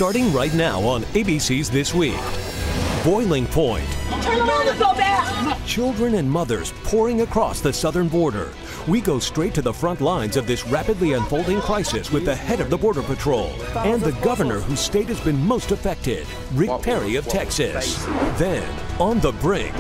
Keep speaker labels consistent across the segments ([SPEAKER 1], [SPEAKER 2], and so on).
[SPEAKER 1] starting right now on ABC's This Week. Boiling point.
[SPEAKER 2] Turn around and go back!
[SPEAKER 1] Children and mothers pouring across the southern border. We go straight to the front lines of this rapidly unfolding crisis with the head of the Border Patrol and the governor whose state has been most affected, Rick Perry of Texas. Then, on the brink,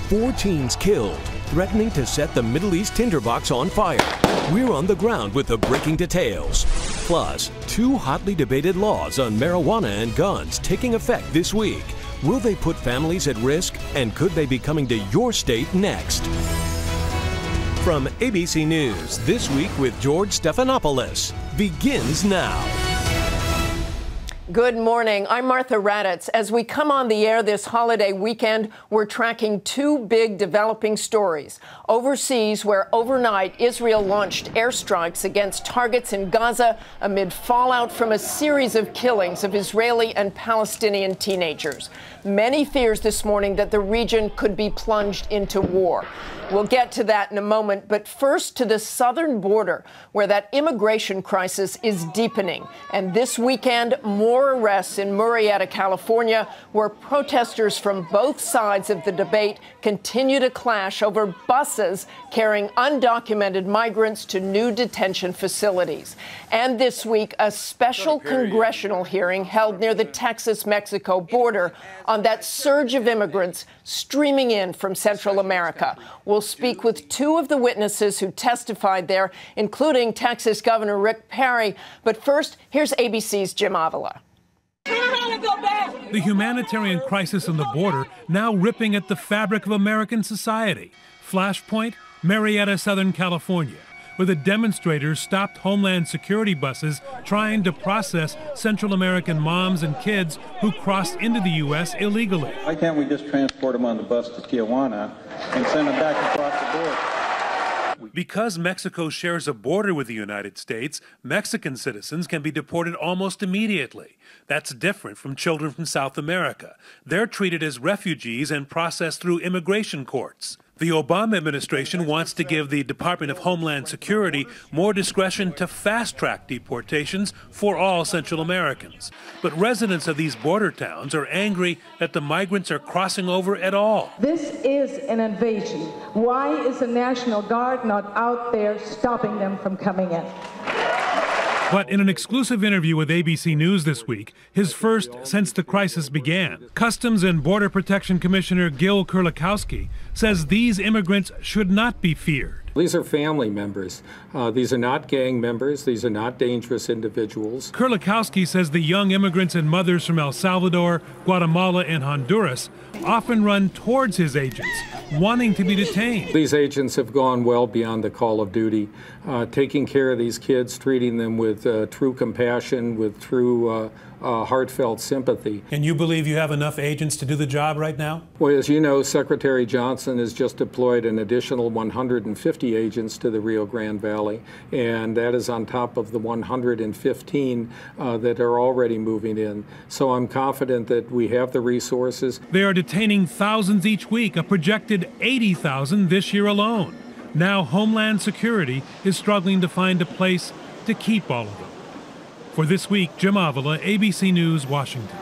[SPEAKER 1] 4 teens killed, threatening to set the Middle East tinderbox on fire. We're on the ground with the breaking details. Plus, 2 hotly debated laws on marijuana and guns taking effect this week. Will they put families at risk, and could they be coming to your state next? From ABC News, This Week with George Stephanopoulos begins now.
[SPEAKER 3] Good morning. I'm Martha Raddatz. As we come on the air this holiday weekend, we're tracking 2 big developing stories. Overseas, where overnight Israel launched airstrikes against targets in Gaza amid fallout from a series of killings of Israeli and Palestinian teenagers. Many fears this morning that the region could be plunged into war. We'll get to that in a moment, but first to the southern border, where that immigration crisis is deepening. And this weekend, more arrests in Murrieta, California, where protesters from both sides of the debate continue to clash over buses carrying undocumented migrants to new detention facilities. And this week, a special congressional hearing held near the Texas-Mexico border on that surge of immigrants streaming in from Central America. We'll speak with 2 of the witnesses who testified there, including Texas Governor Rick Perry. But first, here's ABC's Jim Avila.
[SPEAKER 4] The humanitarian crisis on the border now ripping at the fabric of American society. Flashpoint, Murrieta, Southern California, where the demonstrators stopped Homeland Security buses trying to process Central American moms and kids who crossed into the U.S. illegally.
[SPEAKER 5] Why can't we just transport them on the bus to Tijuana and send them back across the border?
[SPEAKER 4] Because Mexico shares a border with the United States, Mexican citizens can be deported almost immediately. That's different from children from South America. They're treated as refugees and processed through immigration courts. The Obama administration wants to give the Department of Homeland Security more discretion to fast-track deportations for all Central Americans. But residents of these border towns are angry that the migrants are crossing over at all.
[SPEAKER 6] This is an invasion. Why is the National Guard not out there stopping them from coming in?
[SPEAKER 4] But in an exclusive interview with ABC News this week, his first since the crisis began, Customs and Border Protection Commissioner Gil Kerlikowske says these immigrants should not be feared.
[SPEAKER 7] These are family members. These are not gang members. These are not dangerous individuals.
[SPEAKER 4] Kerlikowske says the young immigrants and mothers from El Salvador, Guatemala, and Honduras often run towards his agents, wanting to be detained.
[SPEAKER 7] These agents have gone well beyond the call of duty, taking care of these kids, treating them with true compassion, with true heartfelt sympathy.
[SPEAKER 4] And you believe you have enough agents to do the job right now?
[SPEAKER 7] Well, as you know, Secretary Johnson has just deployed an additional 150 agents to the Rio Grande Valley, and that is on top of the 115 that are already moving in. So I'm confident that we have the resources.
[SPEAKER 4] They are detaining thousands each week, a projected 80,000 this year alone. Now Homeland Security is struggling to find a place to keep all of them. For This Week, Jim Avila, ABC News, Washington.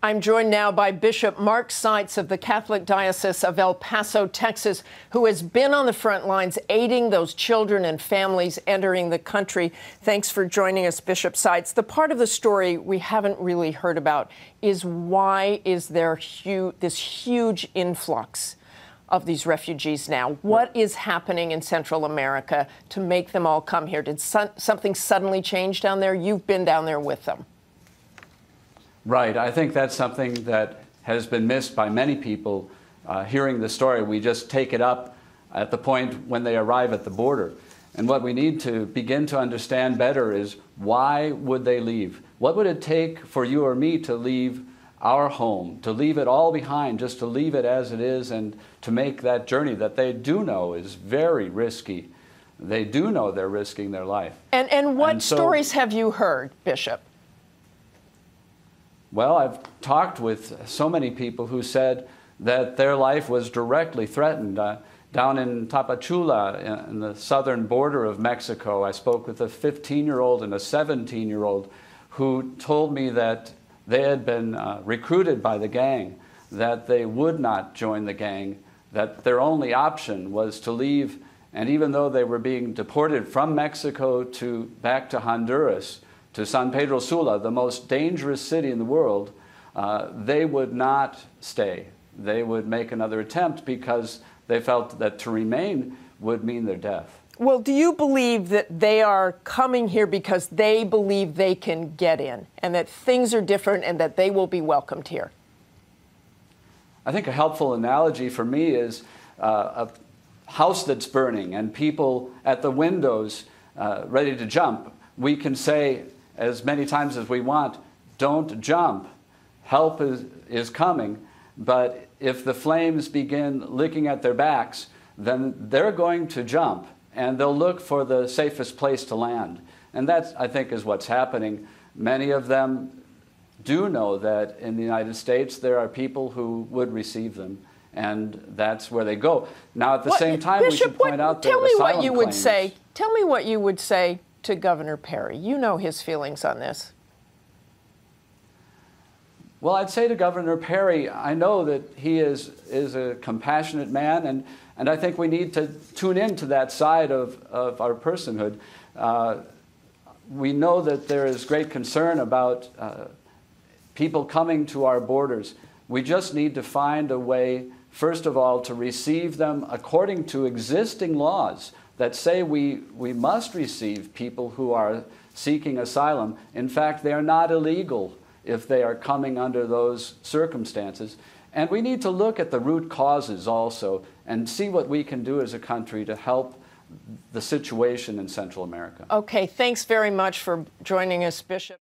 [SPEAKER 3] I'm joined now by Bishop Mark Seitz of the Catholic Diocese of El Paso, Texas, who has been on the front lines aiding those children and families entering the country. Thanks for joining us, Bishop Seitz. The part of the story we haven't really heard about is why is there this huge influx of these refugees now? What is happening in Central America to make them all come here? Did something suddenly change down there? You've been down there with them.
[SPEAKER 8] Right. I think that's something that has been missed by many people. Hearing the story, we just take it up at the point when they arrive at the border. And what we need to begin to understand better is, why would they leave? What would it take for you or me to leave our home, to leave it all behind, just to leave it as it is, and to make that journey that they do know is very risky? They do know they're risking their life.
[SPEAKER 3] And what stories have you heard, Bishop?
[SPEAKER 8] Well, I've talked with so many people who said that their life was directly threatened. Down in Tapachula, in the southern border of Mexico, I spoke with a 15-year-old and a 17-year-old who told me that they had been recruited by the gang, that they would not join the gang, that their only option was to leave. And even though they were being deported from Mexico back to Honduras, to San Pedro Sula, the most dangerous city in the world, they would not stay. They would make another attempt because they felt that to remain would mean their death.
[SPEAKER 3] Well, do you believe that they are coming here because they believe they can get in and that things are different and that they will be welcomed here?
[SPEAKER 8] I think a helpful analogy for me is a house that's burning and people at the windows ready to jump. We can say as many times as we want, don't jump. Help is coming. But if the flames begin licking at their backs, then they're going to jump and they'll look for the safest place to land. And that, I think, is what's happening. Many of them do know that in the United States there are people who would receive them, and that's where they go. Now, at the same time,
[SPEAKER 3] Bishop,
[SPEAKER 8] we should point out that
[SPEAKER 3] tell me
[SPEAKER 8] asylum
[SPEAKER 3] what you would
[SPEAKER 8] claims.
[SPEAKER 3] say. Tell me what you would say to Governor Perry. You know his feelings on this.
[SPEAKER 8] Well, I'd say to Governor Perry, I know that he is a compassionate man, and I think we need to tune into that side of our personhood. We know that there is great concern about people coming to our borders. We just need to find a way, first of all, to receive them according to existing laws that say we must receive people who are seeking asylum. In fact, they are not illegal if they are coming under those circumstances. And we need to look at the root causes also and see what we can do as a country to help the situation in Central America.
[SPEAKER 3] Okay, thanks very much for joining us, Bishop.